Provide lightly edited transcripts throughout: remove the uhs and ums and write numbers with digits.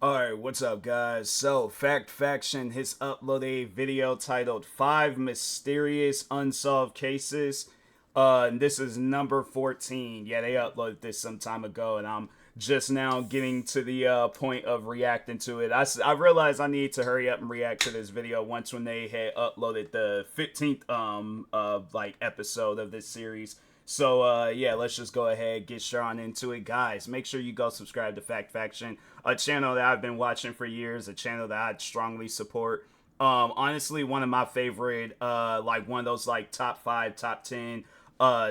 Alright, what's up guys? So, Fact Faction has uploaded a video titled 5 Mysterious Unsolved Cases. And this is number 14. Yeah, they uploaded this some time ago, and I'm just now getting to the point of reacting to it. I realized I need to hurry up and react to this video once when they had uploaded the 15th episode of this series. So, yeah, let's just go ahead, get straight on into it. Guys, make sure you go subscribe to Fact Faction, a channel that I've been watching for years, a channel that I strongly support. Honestly, one of my favorite, one of those, top 5, top 10,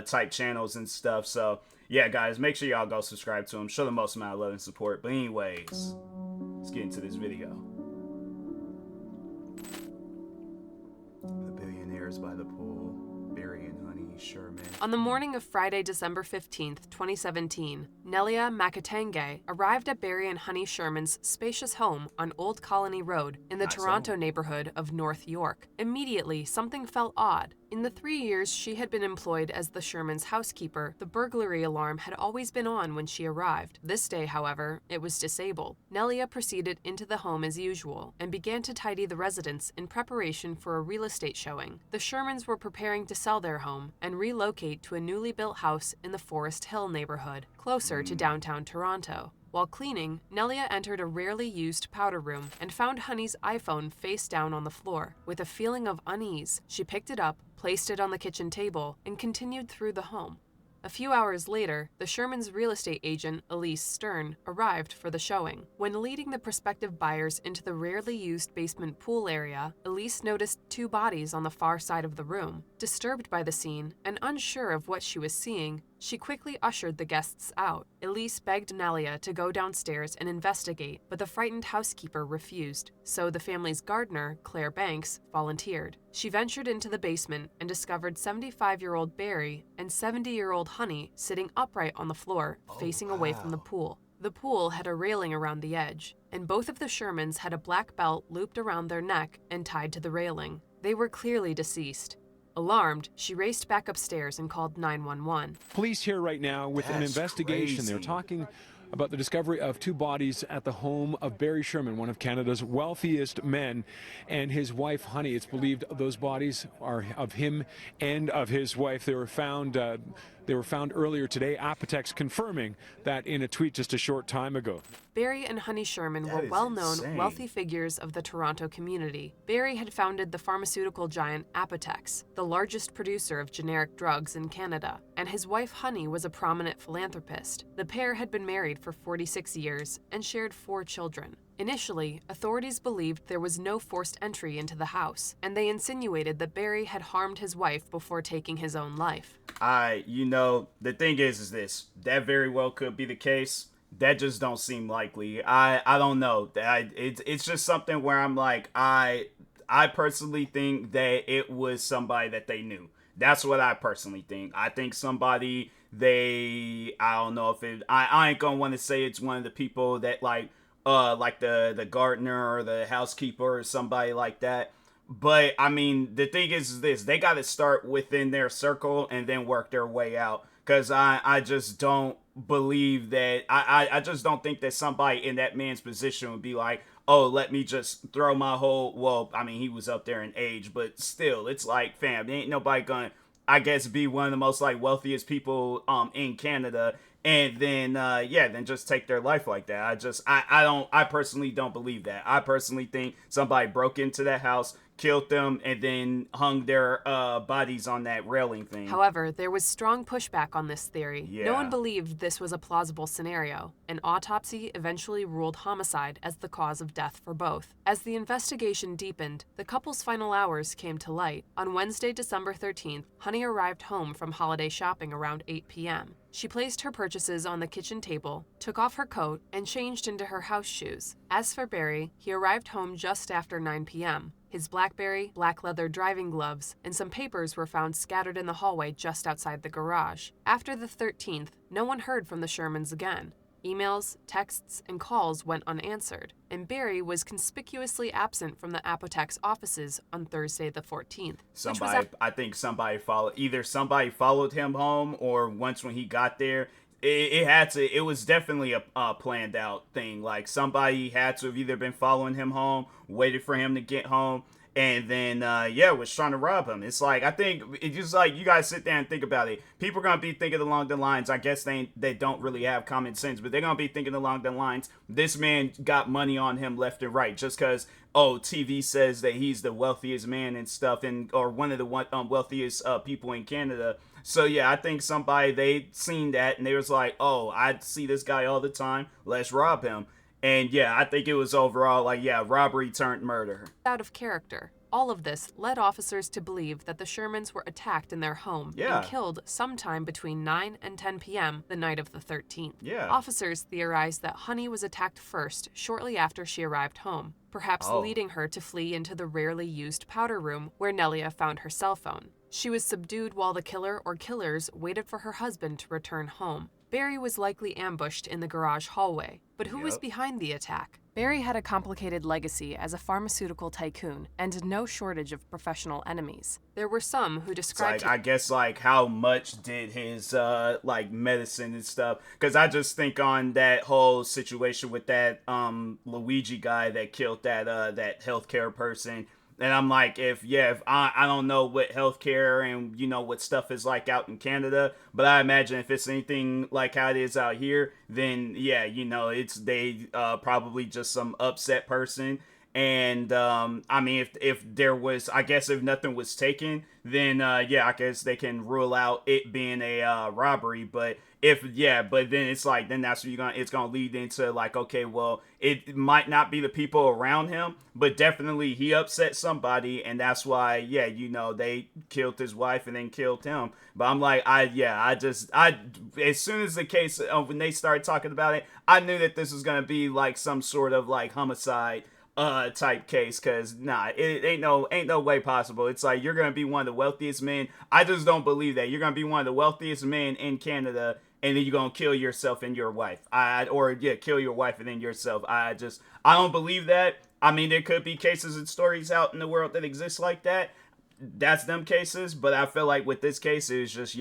type channels and stuff. So, yeah, guys, make sure y'all go subscribe to them. Show the most amount of love and support. But anyways, let's get into this video. The billionaires by the pool. Barry and Honey Sherman. On the morning of Friday, December 15th, 2017, Nelia Makatange arrived at Barry and Honey Sherman's spacious home on Old Colony Road in the Toronto neighborhood of North York. Immediately, something felt odd. In the 3 years she had been employed as the Shermans' housekeeper, the burglary alarm had always been on when she arrived. This day, however, it was disabled. Nelia proceeded into the home as usual and began to tidy the residence in preparation for a real estate showing. The Shermans were preparing to sell their home and relocate to a newly built house in the Forest Hill neighborhood, closer to downtown Toronto. While cleaning, Nelia entered a rarely used powder room and found Honey's iPhone face down on the floor. With a feeling of unease, she picked it up, placed it on the kitchen table, and continued through the home. A few hours later, the Shermans' real estate agent, Elise Stern, arrived for the showing. When leading the prospective buyers into the rarely used basement pool area, Elise noticed 2 bodies on the far side of the room. Disturbed by the scene and unsure of what she was seeing, she quickly ushered the guests out. Elise begged Nelia to go downstairs and investigate, but the frightened housekeeper refused, so the family's gardener, Claire Banks, volunteered. She ventured into the basement and discovered 75-year-old Barry and 70-year-old Honey sitting upright on the floor, facing away from the pool. The pool had a railing around the edge, and both of the Shermans had a black belt looped around their neck and tied to the railing. They were clearly deceased. Alarmed, she raced back upstairs and called 911. Police here right now with an investigation. Crazy. They're talking about the discovery of 2 bodies at the home of Barry Sherman, one of Canada's wealthiest men, and his wife, Honey. It's believed those bodies are of him and of his wife. They were found earlier today. Apotex confirming that in a tweet just a short time ago. Barry and Honey Sherman were well-known, wealthy figures of the Toronto community. Barry had founded the pharmaceutical giant Apotex, the largest producer of generic drugs in Canada, and his wife Honey was a prominent philanthropist. The pair had been married for 46 years and shared 4 children. Initially, authorities believed there was no forced entry into the house, and they insinuated that Barry had harmed his wife before taking his own life. The thing is this. That very well could be the case. That just don't seem likely. I don't know. It's just something where I'm like, I personally think that it was somebody that they knew. That's what I personally think. I think somebody I don't know if I ain't gonna want to say it's one of the people that the gardener or the housekeeper or somebody like that. But, I mean, the thing is this. They got to start within their circle and then work their way out. Because I just don't believe that... I just don't think that somebody in that man's position would be like, oh, let me just throw my whole... Well, I mean, he was up there in age. But still, it's like, fam, there ain't nobody gonna, I guess, be one of the most, wealthiest people in Canada. And then, then just take their life like that. I personally don't believe that. I personally think somebody broke into that house, killed them, and then hung their bodies on that railing thing. However, there was strong pushback on this theory. Yeah. No one believed this was a plausible scenario. An autopsy eventually ruled homicide as the cause of death for both. As the investigation deepened, the couple's final hours came to light. On Wednesday, December 13th, Honey arrived home from holiday shopping around 8 p.m. She placed her purchases on the kitchen table, took off her coat, and changed into her house shoes. As for Barry, he arrived home just after 9 p.m. His BlackBerry, black leather driving gloves, and some papers were found scattered in the hallway just outside the garage. After the 13th, no one heard from the Shermans again. Emails, texts, and calls went unanswered, and Barry was conspicuously absent from the Apotex offices on Thursday the 14th. I think somebody followed him home, or once when he got there, it had to. It was definitely a planned out thing. Like somebody had to have either been following him home, waited for him to get home, and then was trying to rob him. It's like, I think it's just like, you guys sit there and think about it. People are gonna be thinking along the lines, I guess they don't really have common sense, but they're gonna be thinking along the lines, this man got money on him left and right just because, oh, TV says that he's the wealthiest man and stuff, and or one of the wealthiest people in Canada. So yeah, I think somebody, they seen that and they was like, oh, I see this guy all the time, let's rob him. And yeah, I think it was overall like, yeah, robbery turned murder. Out of character. All of this led officers to believe that the Shermans were attacked in their home and killed sometime between 9 and 10 p.m. the night of the 13th. Yeah. Officers theorized that Honey was attacked first shortly after she arrived home, perhaps leading her to flee into the rarely used powder room where Nelia found her cell phone. She was subdued while the killer or killers waited for her husband to return home. Barry was likely ambushed in the garage hallway. But who was behind the attack? Barry had a complicated legacy as a pharmaceutical tycoon and no shortage of professional enemies. There were some who described I guess, like, how much did his, medicine and stuff? Because I just think on that whole situation with that, Luigi guy that killed that healthcare person. And I'm like, if I don't know what healthcare and, what stuff is like out in Canada, but I imagine if it's anything like how it is out here, then yeah, it's probably just some upset person. And I mean, if there was, I guess if nothing was taken, then I guess they can rule out it being a robbery. But but then it's like, then that's what it's gonna lead into, like, okay, well, it might not be the people around him, but definitely he upset somebody, and that's why they killed his wife and then killed him. But I'm like, as soon as the case, when they started talking about it, I knew that this was gonna be like some sort of like homicide type case, because it ain't no way possible. It's like, you're gonna be one of the wealthiest men. I just don't believe that you're gonna be one of the wealthiest men in Canada, and then you're gonna kill yourself and your wife. Kill your wife and then yourself. I don't believe that. I mean, there could be cases and stories out in the world that exist like that. That's them cases, but I feel like with this case, it was just,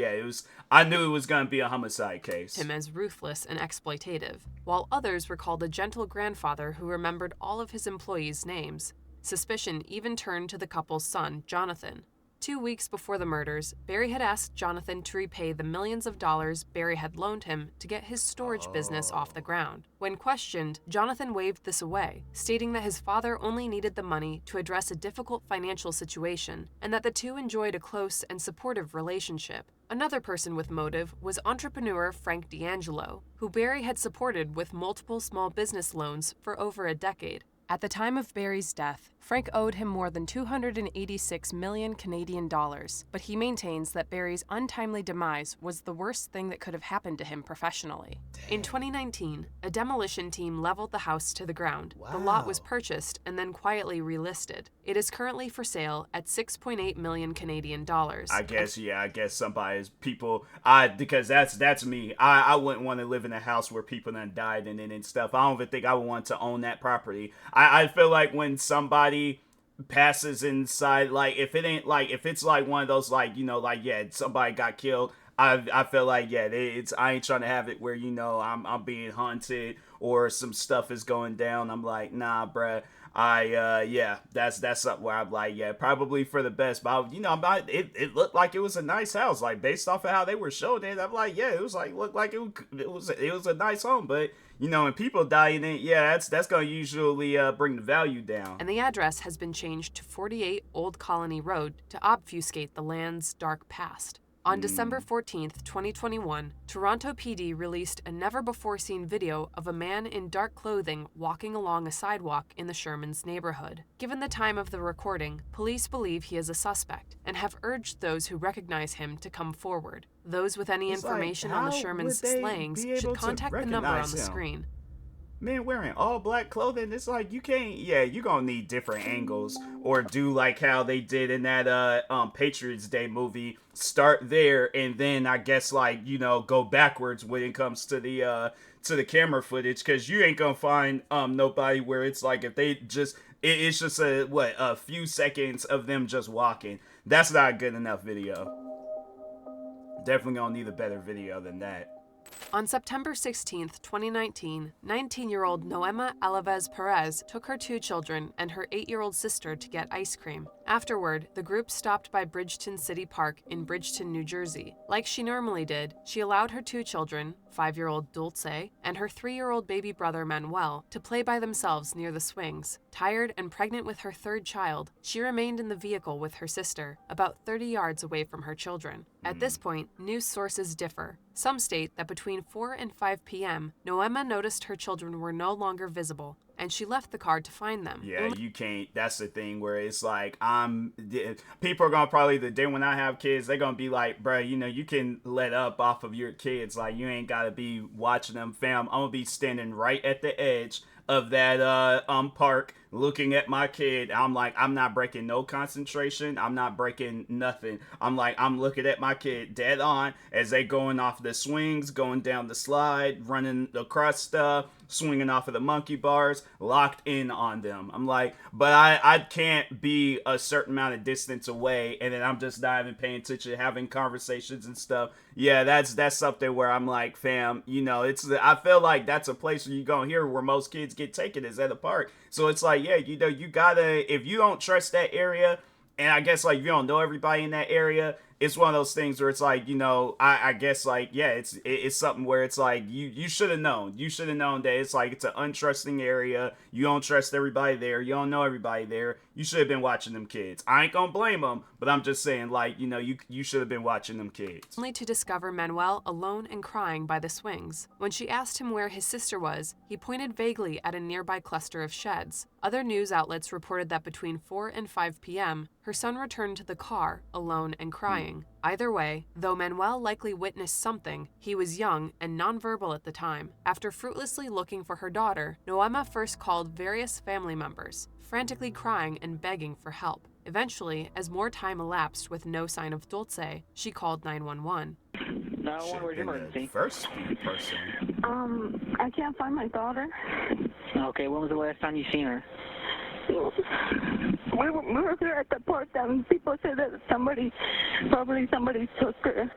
I knew it was going to be a homicide case. Him as ruthless and exploitative, while others recalled a gentle grandfather who remembered all of his employees' names. Suspicion even turned to the couple's son, Jonathan. 2 weeks before the murders, Barry had asked Jonathan to repay the millions of dollars Barry had loaned him to get his storage business off the ground. When questioned, Jonathan waved this away, stating that his father only needed the money to address a difficult financial situation, and that the two enjoyed a close and supportive relationship. Another person with motive was entrepreneur Frank D'Angelo, who Barry had supported with multiple small business loans for over a decade. At the time of Barry's death, Frank owed him more than 286 million Canadian dollars, but he maintains that Barry's untimely demise was the worst thing that could have happened to him professionally. In 2019, a demolition team leveled the house to the ground. Wow. The lot was purchased and then quietly relisted. It is currently for sale at 6.8 million Canadian dollars. I guess because that's me. I wouldn't want to live in a house where people done died and stuff. I don't even think I would want to own that property. I feel like when somebody passes inside, like, if it's like one of those, like, somebody got killed, I feel like, I ain't trying to have it where, I'm being haunted or some stuff is going down. I'm like, nah, bruh. That's something where I'm like, probably for the best. But it looked like it was a nice house, like, based off of how they were showing it. I'm like, it was like, looked like it was a nice home. But when people die in it, that's gonna usually bring the value down. And the address has been changed to 48 Old Colony Road to obfuscate the land's dark past. On December 14th, 2021, Toronto PD released a never-before-seen video of a man in dark clothing walking along a sidewalk in the Shermans' neighborhood. Given the time of the recording, police believe he is a suspect and have urged those who recognize him to come forward. Those with any information on the Shermans' slayings should contact the number on the screen. Man wearing all black clothing, it's like, you can't, you're gonna need different angles, or do like how they did in that Patriots Day movie, start there and then I guess, like, go backwards when it comes to the camera footage, because you ain't gonna find nobody where it's like, if they just it's just a few seconds of them just walking. That's not a good enough video. Definitely gonna need a better video than that. On September 16, 2019, 19-year-old Noema Alavez Perez took her 2 children and her 8-year-old sister to get ice cream. Afterward, the group stopped by Bridgeton City Park in Bridgeton, New Jersey. Like she normally did, she allowed her 2 children, 5-year-old Dulce and her 3-year-old baby brother Manuel, to play by themselves near the swings. Tired and pregnant with her 3rd child, she remained in the vehicle with her sister, about 30 yards away from her children. At this point, news sources differ. Some state that between 4 and 5 p.m., Noema noticed her children were no longer visible, and she left the car to find them. Yeah, you can't. That's the thing where it's like, people are gonna probably, the day when I have kids, they're gonna be like, bro, you can let up off of your kids. Like, you ain't gotta be watching them, fam. I'm gonna be standing right at the edge of that park looking at my kid. I'm like, I'm not breaking no concentration. I'm not breaking nothing. I'm looking at my kid dead on as they going off the swings, going down the slide, running across stuff, swinging off of the monkey bars, locked in on them. I'm like, but I can't be a certain amount of distance away and then I'm just not even paying attention, having conversations and stuff. Yeah, that's something where I'm like, fam, I feel like that's a place where you're gonna hear where most kids get taken is at a park. So it's like, yeah, you gotta, if you don't trust that area, and I guess like you don't know everybody in that area, it's one of those things where it's like, I guess like, yeah, it's something where it's like, you should have known. You should have known that it's like, it's an untrusting area. You don't trust everybody there. You don't know everybody there. You should have been watching them kids. I ain't gonna blame them, but I'm just saying, like, you should have been watching them kids. Only to discover Manuel alone and crying by the swings. When she asked him where his sister was, he pointed vaguely at a nearby cluster of sheds. Other news outlets reported that between 4 and 5 p.m., her son returned to the car, alone and crying. Either way, though Manuel likely witnessed something, he was young and nonverbal at the time. After fruitlessly looking for her daughter, Noema first called various family members, frantically crying and begging for help. Eventually, as more time elapsed with no sign of Dulce, she called 911. 911, where's your emergency? First person. I can't find my daughter. Okay, when was the last time you seen her? We were there at the park and people said that somebody took her.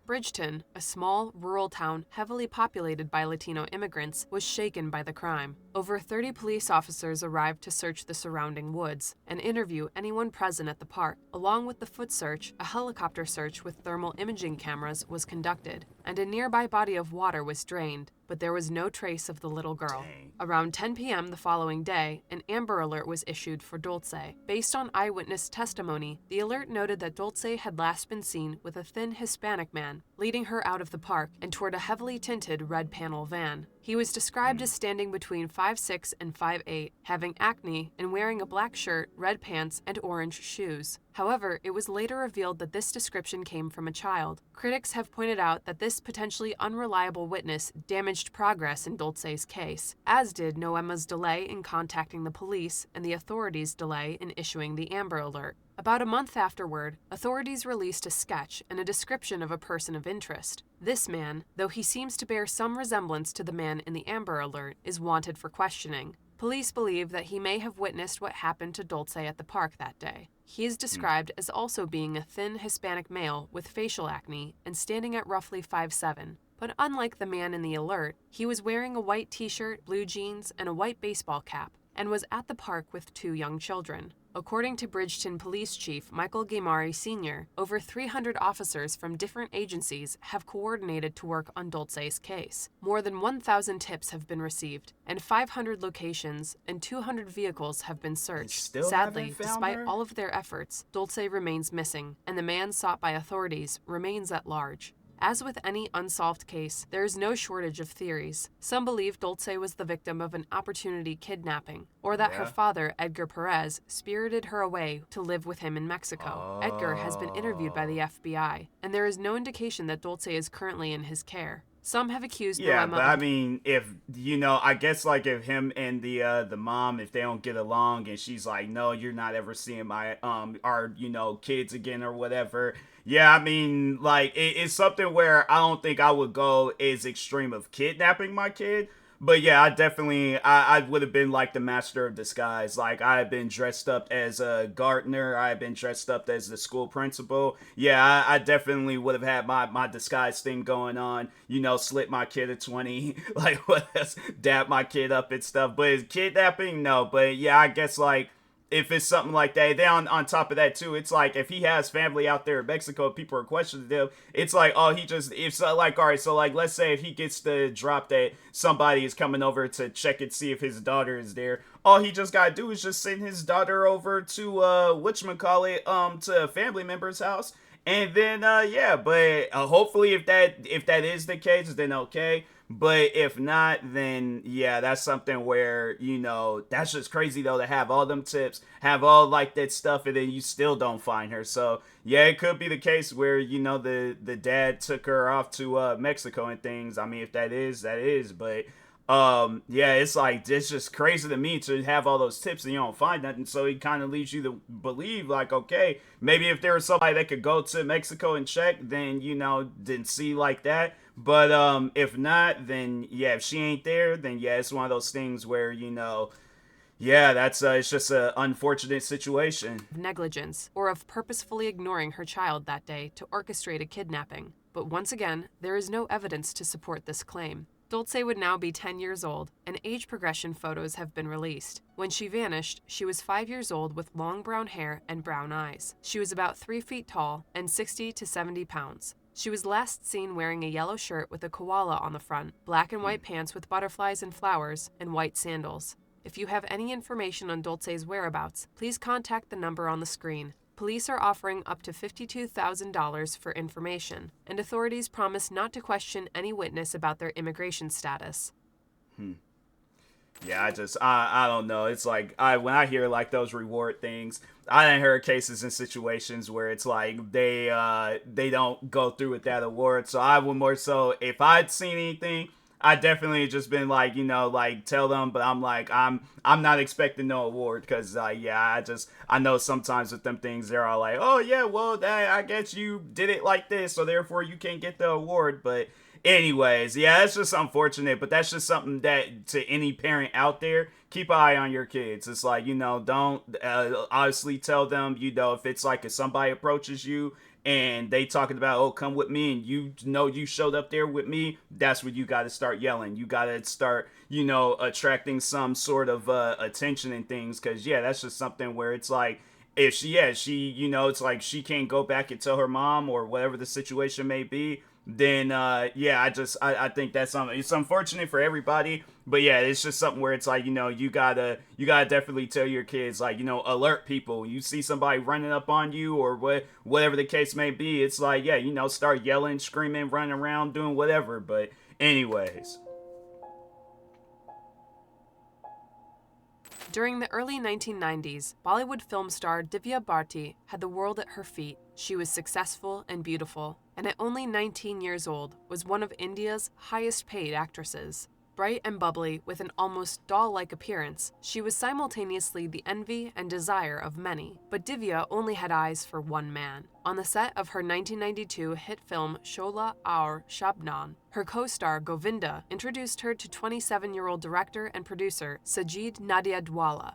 Bridgeton, a small, rural town heavily populated by Latino immigrants, was shaken by the crime. Over 30 police officers arrived to search the surrounding woods and interview anyone present at the park. Along with the foot search, a helicopter search with thermal imaging cameras was conducted, and a nearby body of water was drained, but there was no trace of the little girl. Around 10 p.m. the following day, an Amber Alert was issued for Dulce. Based on eyewitness testimony, the alert noted that Dulce had last been seen with a thin Hispanic man, leading her out of the park and toward a heavily tinted red panel van. He was described as standing between 5'6" and 5'8", having acne and wearing a black shirt, red pants, and orange shoes. However, it was later revealed that this description came from a child. Critics have pointed out that this potentially unreliable witness damaged progress in Dulce's case, as did Noema's delay in contacting the police and the authorities' delay in issuing the Amber Alert. About a month afterward, authorities released a sketch and a description of a person of interest. This man, though he seems to bear some resemblance to the man in the Amber Alert, is wanted for questioning. Police believe that he may have witnessed what happened to Dulce at the park that day. He is described as also being a thin Hispanic male with facial acne and standing at roughly 5'7". But unlike the man in the alert, he was wearing a white t-shirt, blue jeans, and a white baseball cap, and was at the park with 2 young children. According to Bridgeton Police Chief Michael Gaimari Sr., over 300 officers from different agencies have coordinated to work on Dulce's case. More than 1,000 tips have been received, and 500 locations and 200 vehicles have been searched. Sadly, despite all of their efforts, Dulce remains missing, and the man sought by authorities remains at large. As with any unsolved case, there is no shortage of theories. Some believe Dulce was the victim of an opportunity kidnapping, or that her father, Edgar Perez, spirited her away to live with him in Mexico. Edgar has been interviewed by the FBI, and there is no indication that Dulce is currently in his care. Some have accused Noema but I mean, if, I guess, like, if him and the mom, if they don't get along and she's like, no, you're not ever seeing my, our, kids again or whatever. Yeah, I mean, like, it's something where I don't think I would go as extreme of kidnapping my kid, But yeah, I would have been like the master of disguise. Like I had been dressed up as a gardener. I had been dressed up as the school principal. Yeah, I definitely would have had my disguise thing going on. Slip my kid a 20, like what else, dap my kid up and stuff. But kidnapping, no. But yeah, I guess like if it's something like that, then on top of that too, it's like if he has family out there in Mexico, people are questioning him. It's like, oh, if so, like, all right, so like, let's say if he gets the drop that somebody is coming over to check and see if his daughter is there, all he just gotta do is just send his daughter over to whatchamacallit, to a family member's house, and then yeah, but hopefully if that is the case, then okay. But if not, then yeah, that's something where, that's just crazy though to have all them tips, have all like that stuff, and then you still don't find her. So yeah, it could be the case where, the dad took her off to Mexico and things. I mean, if that is, that is. But yeah, it's like, it's just crazy to me to have all those tips and you don't find nothing. So it kind of leads you to believe like, okay, maybe if there was somebody that could go to Mexico and check, then, didn't see like that. But if not, then yeah, if she ain't there, then yeah, it's one of those things where, yeah, that's it's just an unfortunate situation. Negligence, or of purposefully ignoring her child that day to orchestrate a kidnapping. But once again, there is no evidence to support this claim. Dulce would now be 10 years old, and age progression photos have been released. When she vanished, she was 5 years old with long brown hair and brown eyes. She was about 3 feet tall and 60 to 70 pounds. She was last seen wearing a yellow shirt with a koala on the front, black and white pants with butterflies and flowers, and white sandals. If you have any information on Dulce's whereabouts, please contact the number on the screen. Police are offering up to $52,000 for information, and authorities promise not to question any witness about their immigration status. Yeah, I don't know. It's like, when I hear like those reward things, I done heard cases and situations where it's like they don't go through with that award. So I would more so, if I'd seen anything, I definitely just been like, like tell them, but I'm like, I'm not expecting no award, because yeah, I know sometimes with them things, they're all like, oh yeah, well, I guess you did it like this, so therefore you can't get the award. But anyways, yeah, it's just unfortunate, but that's just something that, to any parent out there, keep an eye on your kids. It's like, don't obviously tell them, if it's like, if somebody approaches you and they talking about, oh, come with me, and you showed up there with me, that's when you got to start yelling. You got to start, attracting some sort of attention and things, because yeah, that's just something where it's like, if she it's like she can't go back and tell her mom or whatever the situation may be, then yeah, I think that's something. It's unfortunate for everybody, but yeah, it's just something where it's like, you gotta definitely tell your kids, like, alert people. You see somebody running up on you or whatever the case may be, it's like, yeah, start yelling, screaming, running around, doing whatever. But anyways. During the early 1990s, Bollywood film star Divya Bharti had the world at her feet. She was successful and beautiful, and at only 19 years old, was one of India's highest-paid actresses. Bright and bubbly, with an almost doll-like appearance, she was simultaneously the envy and desire of many. But Divya only had eyes for one man. On the set of her 1992 hit film Shola Aur Shabnam, her co-star Govinda introduced her to 27-year-old director and producer Sajid Nadiadwala.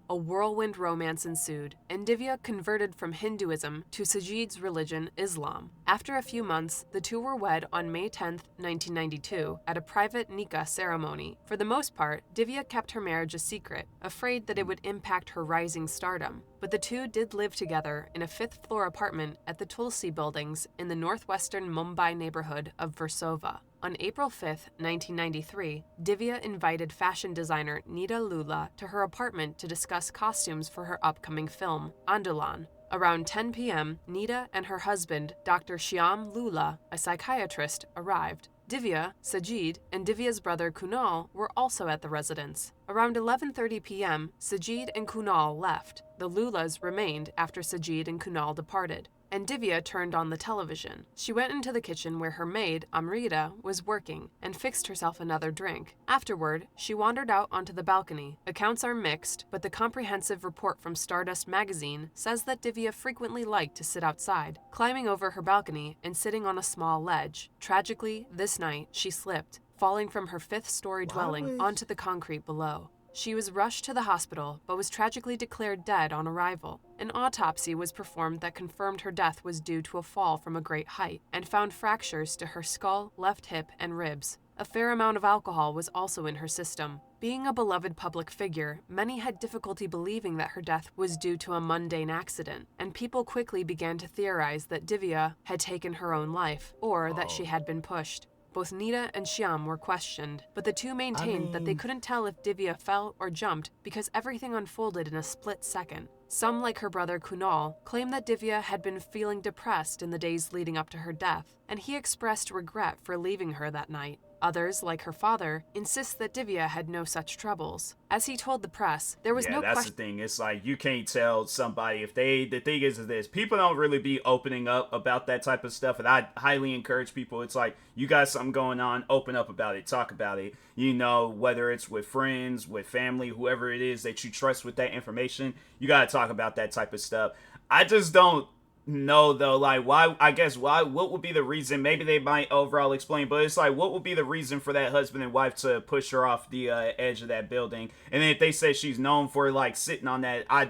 A whirlwind romance ensued, and Divya converted from Hinduism to Sajid's religion, Islam. After a few months, the two were wed on May 10, 1992, at a private nikah ceremony. For the most part, Divya kept her marriage a secret, afraid that it would impact her rising stardom. But the two did live together in a fifth-floor apartment at the Tulsi Buildings in the northwestern Mumbai neighborhood of Versova. On April 5, 1993, Divya invited fashion designer Nita Lula to her apartment to discuss costumes for her upcoming film, Andolan. Around 10 p.m., Nita and her husband, Dr. Shyam Lula, a psychiatrist, arrived. Divya, Sajid, and Divya's brother Kunal were also at the residence. Around 11:30 p.m., Sajid and Kunal left. The Lulas remained after Sajid and Kunal departed, and Divya turned on the television. She went into the kitchen where her maid, Amrita, was working and fixed herself another drink. Afterward, she wandered out onto the balcony. Accounts are mixed, but the comprehensive report from Stardust magazine says that Divya frequently liked to sit outside, climbing over her balcony and sitting on a small ledge. Tragically, this night, she slipped, falling from her 5th-story dwelling onto the concrete below. She was rushed to the hospital, but was tragically declared dead on arrival. An autopsy was performed that confirmed her death was due to a fall from a great height, and found fractures to her skull, left hip, and ribs. A fair amount of alcohol was also in her system. Being a beloved public figure, many had difficulty believing that her death was due to a mundane accident, and people quickly began to theorize that Divya had taken her own life, or that she had been pushed. Both Nita and Shyam were questioned, but the two maintained that they couldn't tell if Divya fell or jumped because everything unfolded in a split second. Some, like her brother Kunal, claim that Divya had been feeling depressed in the days leading up to her death, and he expressed regret for leaving her that night. Others, like her father, insist that Divya had no such troubles. As he told the press, there was no question. Yeah, that's the thing. It's like, you can't tell somebody if they, the thing is this, people don't really be opening up about that type of stuff, and I highly encourage people, it's like, you got something going on, open up about it, talk about it, you know, whether it's with friends, with family, whoever it is that you trust with that information, you gotta talk about that type of stuff. I just don't know, though, like, what would be the reason? Maybe they might overall explain, but it's like, what would be the reason for that husband and wife to push her off the edge of that building? And then if they say she's known for, like, sitting on that, I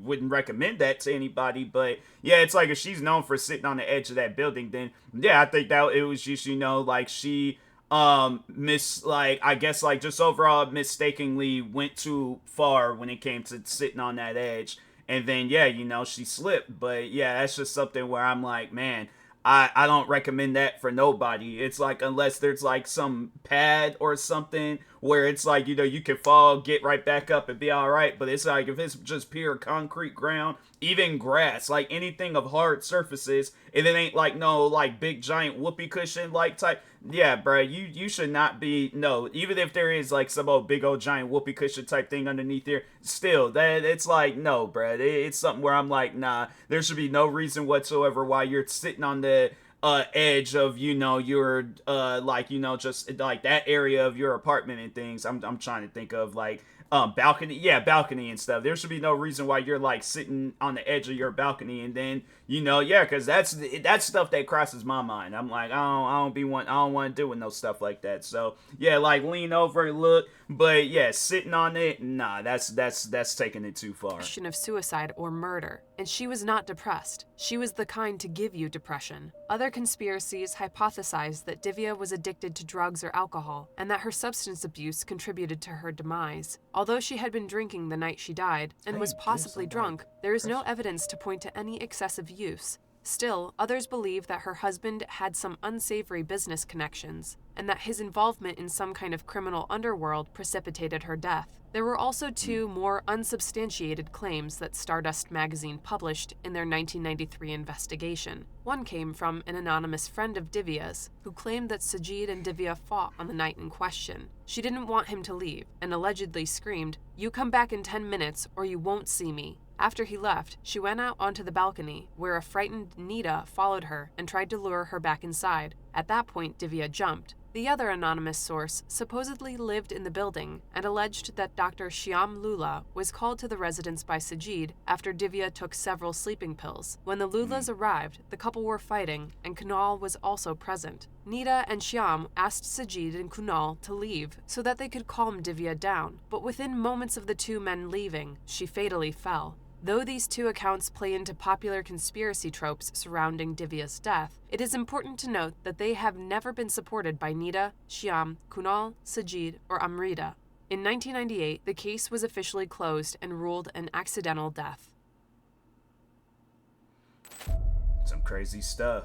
wouldn't recommend that to anybody, but yeah, it's like, if she's known for sitting on the edge of that building, then yeah, I think that it was just, you know, like, she just overall mistakenly went too far when it came to sitting on that edge. And then, yeah, you know, she slipped. But, yeah, that's just something where I'm like, man, I don't recommend that for nobody. It's like, unless there's like some pad or something where it's like, you know, you can fall, get right back up and be all right. But it's like, if it's just pure concrete ground, even grass, like anything of hard surfaces, and it ain't like no like big giant whoopee cushion like type, yeah, bro, you should not be, no, even if there is like some old big old giant whoopee cushion type thing underneath there, still, that it's like, no, bro, it's something where I'm like, nah, there should be no reason whatsoever why you're sitting on the edge of, you know, your like, you know, just like that area of your apartment and things. I'm trying to think of like balcony and stuff. There should be no reason why you're like sitting on the edge of your balcony, and then, you know, yeah, because that's stuff that crosses my mind. I'm like, I don't want to do with no stuff like that. So yeah, like lean over and look, but yeah, sitting on it, nah, that's taking it too far. Question of suicide or murder, and she was not depressed. She was the kind to give you depression. Other conspiracies hypothesized that Divya was addicted to drugs or alcohol, and that her substance abuse contributed to her demise. Although she had been drinking the night she died, and was possibly drunk, there is no evidence to point to any excessive use. Still, others believe that her husband had some unsavory business connections, and that his involvement in some kind of criminal underworld precipitated her death. There were also two more unsubstantiated claims that Stardust magazine published in their 1993 investigation. One came from an anonymous friend of Divya's, who claimed that Sajid and Divya fought on the night in question. She didn't want him to leave, and allegedly screamed, "You come back in 10 minutes or you won't see me." After he left, she went out onto the balcony, where a frightened Nita followed her and tried to lure her back inside. At that point, Divya jumped. The other anonymous source supposedly lived in the building and alleged that Dr. Shyam Lula was called to the residence by Sajid after Divya took several sleeping pills. When the Lulas arrived, the couple were fighting, and Kunal was also present. Nita and Shyam asked Sajid and Kunal to leave so that they could calm Divya down, but within moments of the two men leaving, she fatally fell. Though these two accounts play into popular conspiracy tropes surrounding Divya's death, it is important to note that they have never been supported by Nita, Shyam, Kunal, Sajid, or Amrita. In 1998, the case was officially closed and ruled an accidental death. Some crazy stuff.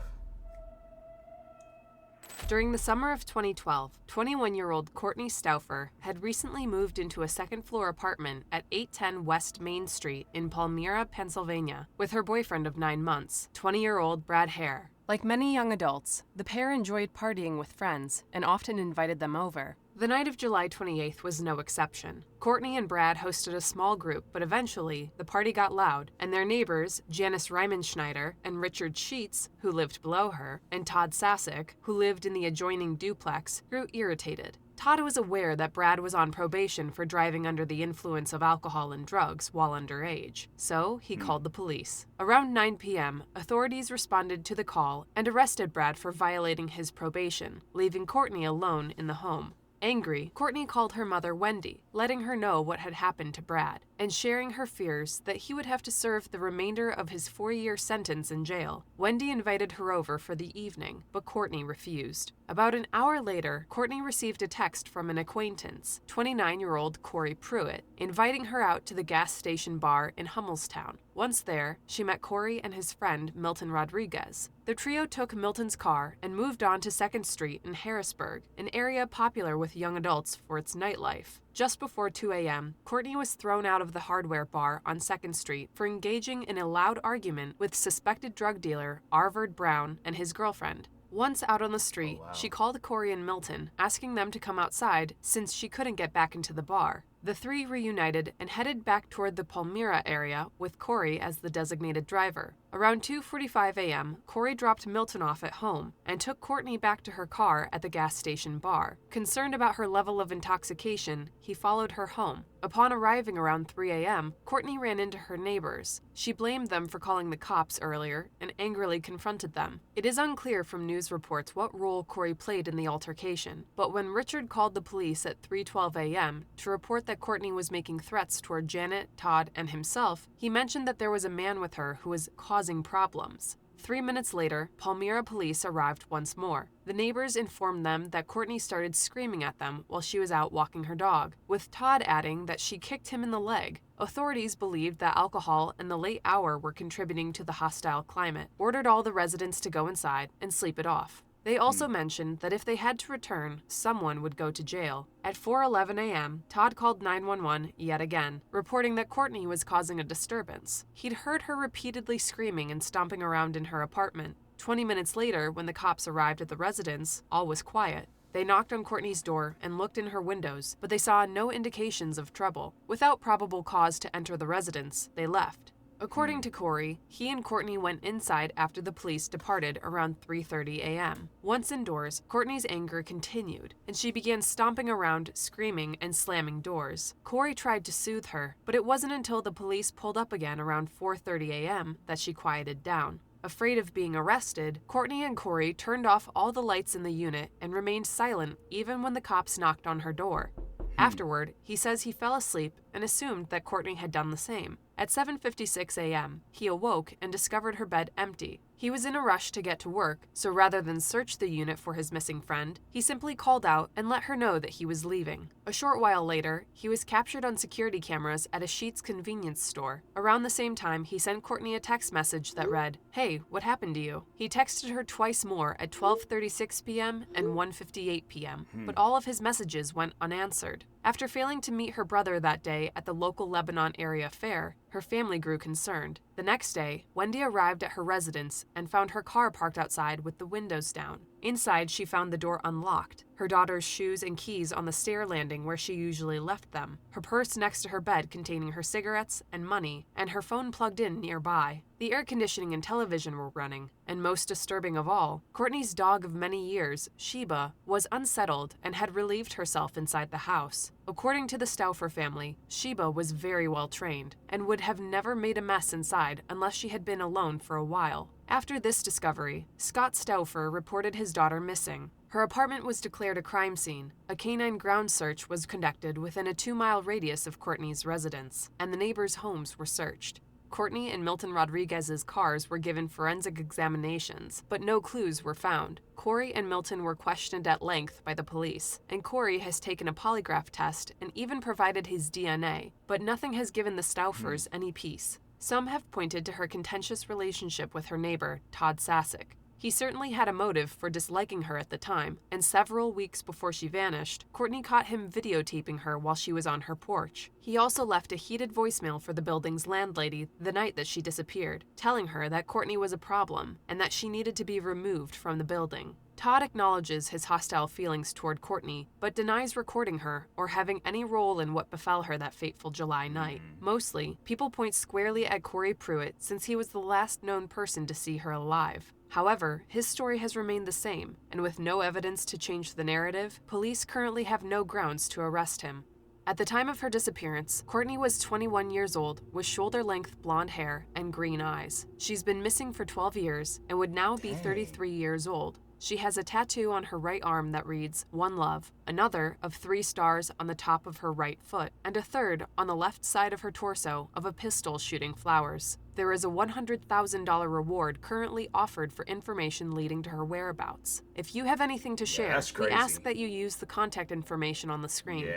During the summer of 2012, 21-year-old Courtney Stauffer had recently moved into a second-floor apartment at 810 West Main Street in Palmyra, Pennsylvania, with her boyfriend of 9 months, 20-year-old Brad Hare. Like many young adults, the pair enjoyed partying with friends and often invited them over. The night of July 28th was no exception. Courtney and Brad hosted a small group, but eventually, the party got loud, and their neighbors, Janice Rymanschneider and Richard Sheets, who lived below her, and Todd Sasick, who lived in the adjoining duplex, grew irritated. Todd was aware that Brad was on probation for driving under the influence of alcohol and drugs while underage, so he called the police. Around 9 p.m., authorities responded to the call and arrested Brad for violating his probation, leaving Courtney alone in the home. Angry, Courtney called her mother Wendy, letting her know what had happened to Brad, and sharing her fears that he would have to serve the remainder of his 4-year sentence in jail. Wendy invited her over for the evening, but Courtney refused. About an hour later, Courtney received a text from an acquaintance, 29-year-old Corey Pruitt, inviting her out to the gas station bar in Hummelstown. Once there, she met Corey and his friend Milton Rodriguez. The trio took Milton's car and moved on to 2nd Street in Harrisburg, an area popular with young adults for its nightlife. Just before 2 a.m., Courtney was thrown out of the hardware bar on 2nd Street for engaging in a loud argument with suspected drug dealer Arvard Brown and his girlfriend. Once out on the street, she called Corey and Milton, asking them to come outside since she couldn't get back into the bar. The three reunited and headed back toward the Palmyra area with Corey as the designated driver. Around 2:45 a.m., Corey dropped Milton off at home and took Courtney back to her car at the gas station bar. Concerned about her level of intoxication, he followed her home. Upon arriving around 3 a.m., Courtney ran into her neighbors. She blamed them for calling the cops earlier and angrily confronted them. It is unclear from news reports what role Corey played in the altercation, but when Richard called the police at 3:12 a.m. to report that Courtney was making threats toward Janet, Todd, and himself, he mentioned that there was a man with her who was causing problems. 3 minutes later, Palmyra police arrived once more. The neighbors informed them that Courtney started screaming at them while she was out walking her dog, with Todd adding that she kicked him in the leg. Authorities believed that alcohol and the late hour were contributing to the hostile climate, ordered all the residents to go inside and sleep it off. They also mentioned that if they had to return, someone would go to jail. At 4:11 a.m., Todd called 911 yet again, reporting that Courtney was causing a disturbance. He'd heard her repeatedly screaming and stomping around in her apartment. 20 minutes later, when the cops arrived at the residence, all was quiet. They knocked on Courtney's door and looked in her windows, but they saw no indications of trouble. Without probable cause to enter the residence, they left. According to Corey, he and Courtney went inside after the police departed around 3:30 a.m. Once indoors, Courtney's anger continued, and she began stomping around, screaming, and slamming doors. Corey tried to soothe her, but it wasn't until the police pulled up again around 4:30 a.m. that she quieted down. Afraid of being arrested, Courtney and Corey turned off all the lights in the unit and remained silent even when the cops knocked on her door. Afterward, he says he fell asleep and assumed that Courtney had done the same. At 7:56 a.m., he awoke and discovered her bed empty. He was in a rush to get to work, so rather than search the unit for his missing friend, he simply called out and let her know that he was leaving. A short while later, he was captured on security cameras at a Sheetz convenience store. Around the same time, he sent Courtney a text message that read, "Hey, what happened to you?" He texted her twice more at 12:36 p.m. and 1:58 p.m., but all of his messages went unanswered. After failing to meet her brother that day at the local Lebanon area fair, her family grew concerned. The next day, Wendy arrived at her residence and found her car parked outside with the windows down. Inside, she found the door unlocked, her daughter's shoes and keys on the stair landing where she usually left them, her purse next to her bed containing her cigarettes and money, and her phone plugged in nearby. The air conditioning and television were running, and most disturbing of all, Courtney's dog of many years, Sheba, was unsettled and had relieved herself inside the house. According to the Stauffer family, Sheba was very well trained and would have never made a mess inside unless she had been alone for a while. After this discovery, Scott Stauffer reported his daughter missing. Her apartment was declared a crime scene. A canine ground search was conducted within a 2-mile radius of Courtney's residence, and the neighbors' homes were searched. Courtney and Milton Rodriguez's cars were given forensic examinations, but no clues were found. Corey and Milton were questioned at length by the police, and Corey has taken a polygraph test and even provided his DNA, but nothing has given the Stauffers any peace. Some have pointed to her contentious relationship with her neighbor, Todd Sasick. He certainly had a motive for disliking her at the time, and several weeks before she vanished, Courtney caught him videotaping her while she was on her porch. He also left a heated voicemail for the building's landlady the night that she disappeared, telling her that Courtney was a problem and that she needed to be removed from the building. Todd acknowledges his hostile feelings toward Courtney, but denies recording her or having any role in what befell her that fateful July night. Mostly, people point squarely at Corey Pruitt since he was the last known person to see her alive. However, his story has remained the same, and with no evidence to change the narrative, police currently have no grounds to arrest him. At the time of her disappearance, Courtney was 21 years old with shoulder-length blonde hair and green eyes. She's been missing for 12 years and would now be 33 years old. She has a tattoo on her right arm that reads, "One Love," another of 3 stars on the top of her right foot, and a third on the left side of her torso of a pistol shooting flowers. There is a $100,000 reward currently offered for information leading to her whereabouts. If you have anything to share, we ask that you use the contact information on the screen.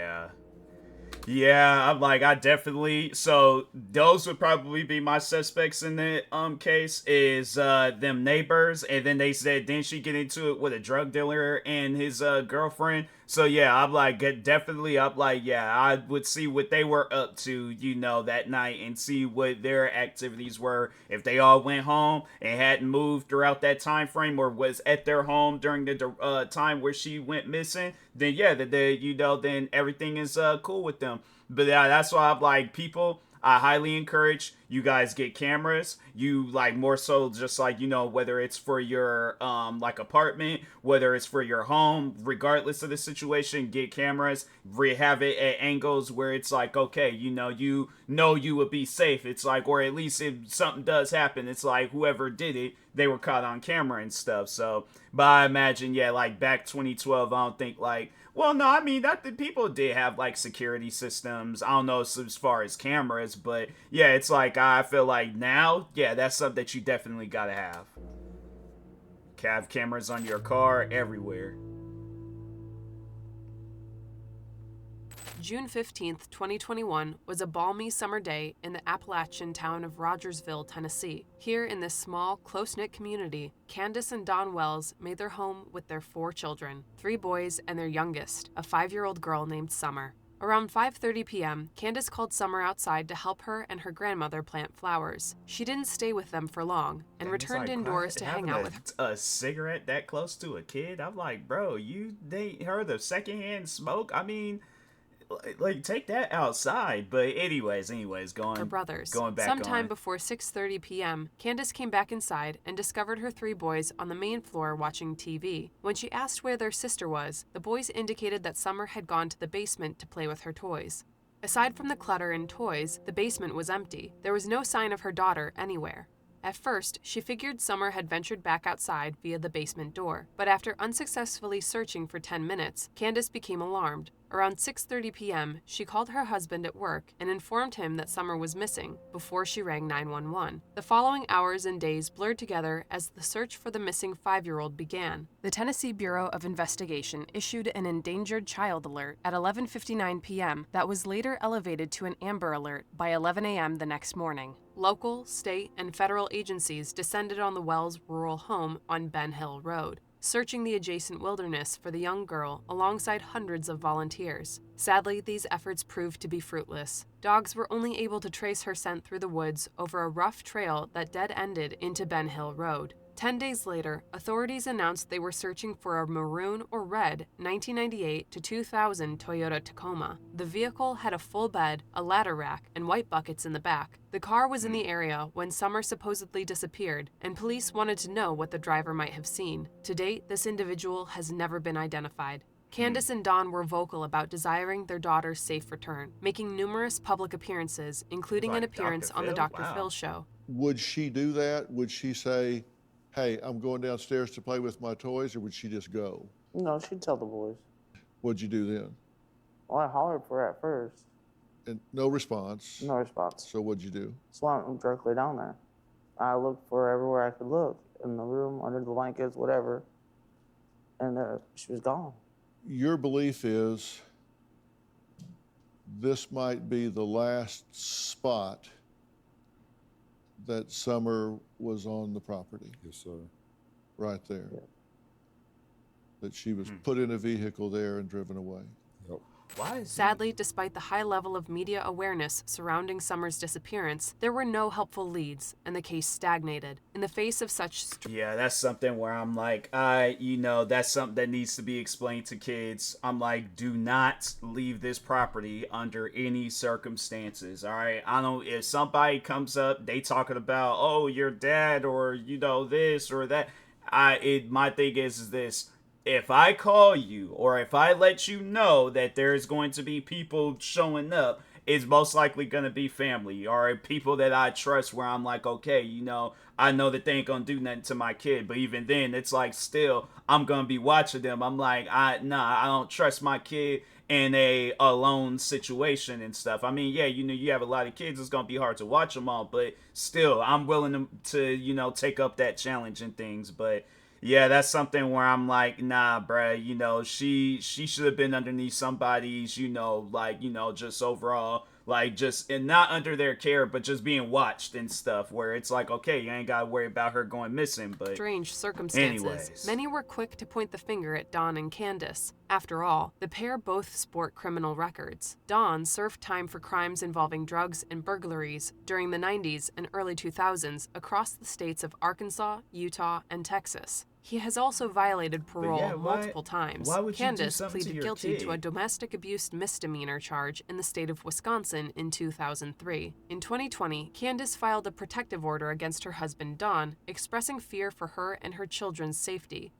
Yeah, I'm like, I definitely, so those would probably be my suspects in the case, is them neighbors, and then they said, didn't she get into it with a drug dealer and his girlfriend? So yeah, I'm like, definitely, I'm like, yeah, I would see what they were up to, you know, that night, and see what their activities were. If they all went home and hadn't moved throughout that time frame, or was at their home during the time where she went missing, then yeah, you know, then everything is cool with them. But yeah, that's why I'm like, people, I highly encourage you guys get cameras. You like, more so just like, you know, whether it's for your like apartment, whether it's for your home, regardless of the situation, get cameras. Have it at angles where it's like, okay, you know you would be safe. It's like, or at least if something does happen, it's like whoever did it, they were caught on camera and stuff. So, but I imagine, yeah, like back 2012, I don't think like, well, no, I mean, that the people did have like security systems. I don't know as far as cameras, but yeah, it's like, I feel like now, yeah, that's something that you definitely gotta have. Have cameras on your car everywhere. June 15th, 2021 was a balmy summer day in the Appalachian town of Rogersville, Tennessee. Here in this small, close-knit community, Candace and Don Wells made their home with their 4 children, 3 boys and their youngest, a 5-year-old girl named Summer. Around 5:30 p.m., Candace called Summer outside to help her and her grandmother plant flowers. She didn't stay with them for long and returned indoors to hang out with a cigarette that close to a kid. I'm like, bro, they heard of secondhand smoke? I mean, like, take that outside. But anyways, her brothers. Going back Sometime on. before 6:30 p.m., Candace came back inside and discovered her 3 boys on the main floor watching TV. When she asked where their sister was, the boys indicated that Summer had gone to the basement to play with her toys. Aside from the clutter and toys, the basement was empty. There was no sign of her daughter anywhere. At first, she figured Summer had ventured back outside via the basement door, but after unsuccessfully searching for 10 minutes, Candace became alarmed. Around 6:30 p.m., she called her husband at work and informed him that Summer was missing before she rang 911. The following hours and days blurred together as the search for the missing 5-year-old began. The Tennessee Bureau of Investigation issued an endangered child alert at 11:59 p.m. that was later elevated to an Amber Alert by 11 a.m. the next morning. Local, state, and federal agencies descended on the Wells rural home on Ben Hill Road, searching the adjacent wilderness for the young girl alongside hundreds of volunteers. Sadly, these efforts proved to be fruitless. Dogs were only able to trace her scent through the woods over a rough trail that dead-ended into Ben Hill Road. 10 days later, authorities announced they were searching for a maroon or red 1998 to 2000 Toyota Tacoma. The vehicle had a full bed, a ladder rack, and white buckets in the back. The car was in the area when Summer supposedly disappeared, and police wanted to know what the driver might have seen. To date, this individual has never been identified. Candace and Don were vocal about desiring their daughter's safe return, making numerous public appearances, including an appearance on the Dr. Phil show. Would she do that? Would she say, hey, I'm going downstairs to play with my toys, or would she just go? No, she'd tell the boys. What'd you do then? Well, I hollered for her at first. And no response. No response. So what'd you do? So I went directly down there. I looked for everywhere I could look, in the room, under the blankets, whatever, and she was gone. Your belief is this might be the last spot that Summer was on the property. Yes, sir. Right there. Yeah. That she was put in a vehicle there and driven away. Yep. Why is Sadly, despite the high level of media awareness surrounding Summer's disappearance, there were no helpful leads, and the case stagnated. In the face of such Yeah, that's something where I'm like, that's something that needs to be explained to kids. I'm like, do not leave this property under any circumstances. All right, I don't. If somebody comes up, they talking about, oh, your dad, or this or that. My thing is this. If I call you, or if I let you know that there's going to be people showing up, it's most likely going to be family or people that I trust, where I'm like, okay, I know that they ain't going to do nothing to my kid. But even then, it's like, still, I'm going to be watching them. I'm like, I don't trust my kid in a alone situation and stuff. I mean, yeah, you have a lot of kids, it's going to be hard to watch them all. But still, I'm willing to take up that challenge and things. But yeah, that's something where I'm like, nah, bruh, she should have been underneath somebody's, just overall, like, just, and not under their care, but just being watched and stuff, where it's like, okay, you ain't gotta worry about her going missing, but strange circumstances, anyways. many were quick to point the finger at Dawn and Candace. After all, the pair both sport criminal records. Dawn served time for crimes involving drugs and burglaries during the 90s and early 2000s across the states of Arkansas, Utah, and Texas. He has also violated parole multiple times. Why would Candace you do pleaded guilty to a domestic abuse misdemeanor charge in the state of Wisconsin in 2003. In 2020, Candace filed a protective order against her husband Don, expressing fear for her and her children's safety.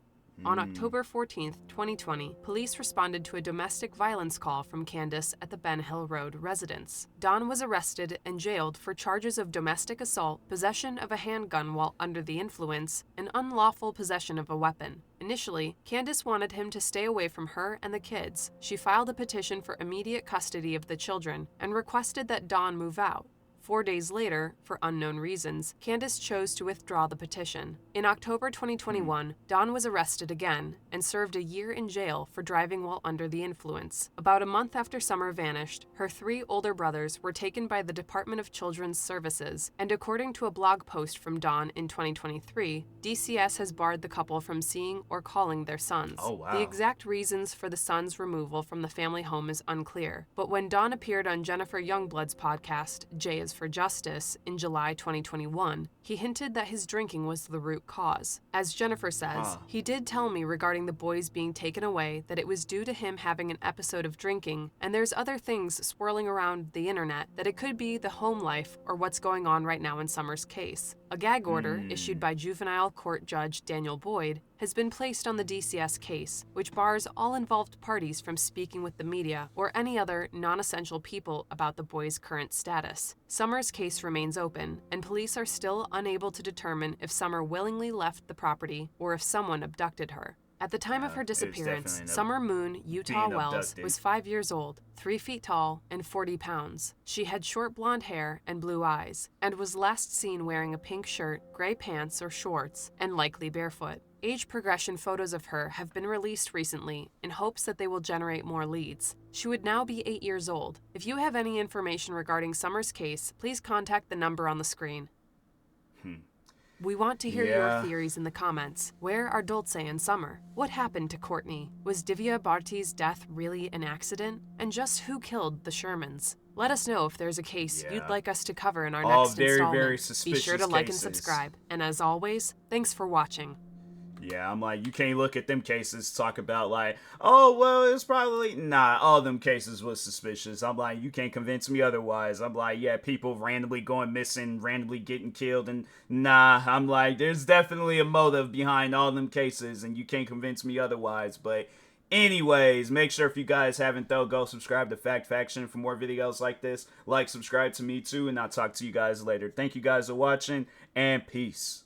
On October 14, 2020, police responded to a domestic violence call from Candace at the Ben Hill Road residence. Don was arrested and jailed for charges of domestic assault, possession of a handgun while under the influence, and unlawful possession of a weapon. Initially, Candace wanted him to stay away from her and the kids. She filed a petition for immediate custody of the children and requested that Don move out. 4 days later, for unknown reasons, Candace chose to withdraw the petition. In October 2021, Dawn was arrested again and served a year in jail for driving while under the influence. About a month after Summer vanished, her 3 older brothers were taken by the Department of Children's Services, and according to a blog post from Dawn in 2023, DCS has barred the couple from seeing or calling their sons. Oh, wow. The exact reasons for the sons' removal from the family home is unclear, but when Dawn appeared on Jennifer Youngblood's podcast, J is for Justice, in July 2021, he hinted that his drinking was the root cause. As Jennifer says, he did tell me regarding the boys being taken away that it was due to him having an episode of drinking, and there's other things swirling around the internet that it could be the home life or what's going on right now in Summer's case. A gag order, issued by juvenile court judge Daniel Boyd, has been placed on the DCS case, which bars all involved parties from speaking with the media or any other non-essential people about the boys' current status. Summer's case remains open, and police are still unable to determine if Summer willingly left the property or if someone abducted her. At the time of her disappearance, Summer Moon Utah Wells was 5 years old, 3 feet tall, and 40 pounds. She had short blonde hair and blue eyes, and was last seen wearing a pink shirt, gray pants or shorts, and likely barefoot. Age progression photos of her have been released recently in hopes that they will generate more leads. She would now be 8 years old. If you have any information regarding Summer's case, please contact the number on the screen. We want to hear your theories in the comments. Where are Dulce and Summer? What happened to Courtney? Was Divya Bharti's death really an accident? And just who killed the Shermans? Let us know if there's a case you'd like us to cover in our next installment. Very suspicious Be sure to like cases. and subscribe. And as always, thanks for watching. Yeah, I'm like, you can't look at them cases, talk about like, oh, well, it's probably, nah, all them cases was suspicious. I'm like, you can't convince me otherwise. I'm like, yeah, people randomly going missing, randomly getting killed, and nah, I'm like, there's definitely a motive behind all them cases, and you can't convince me otherwise. But anyways, make sure if you guys haven't though, go subscribe to Fact Faction for more videos like this. Like, subscribe to me too, and I'll talk to you guys later. Thank you guys for watching, and peace.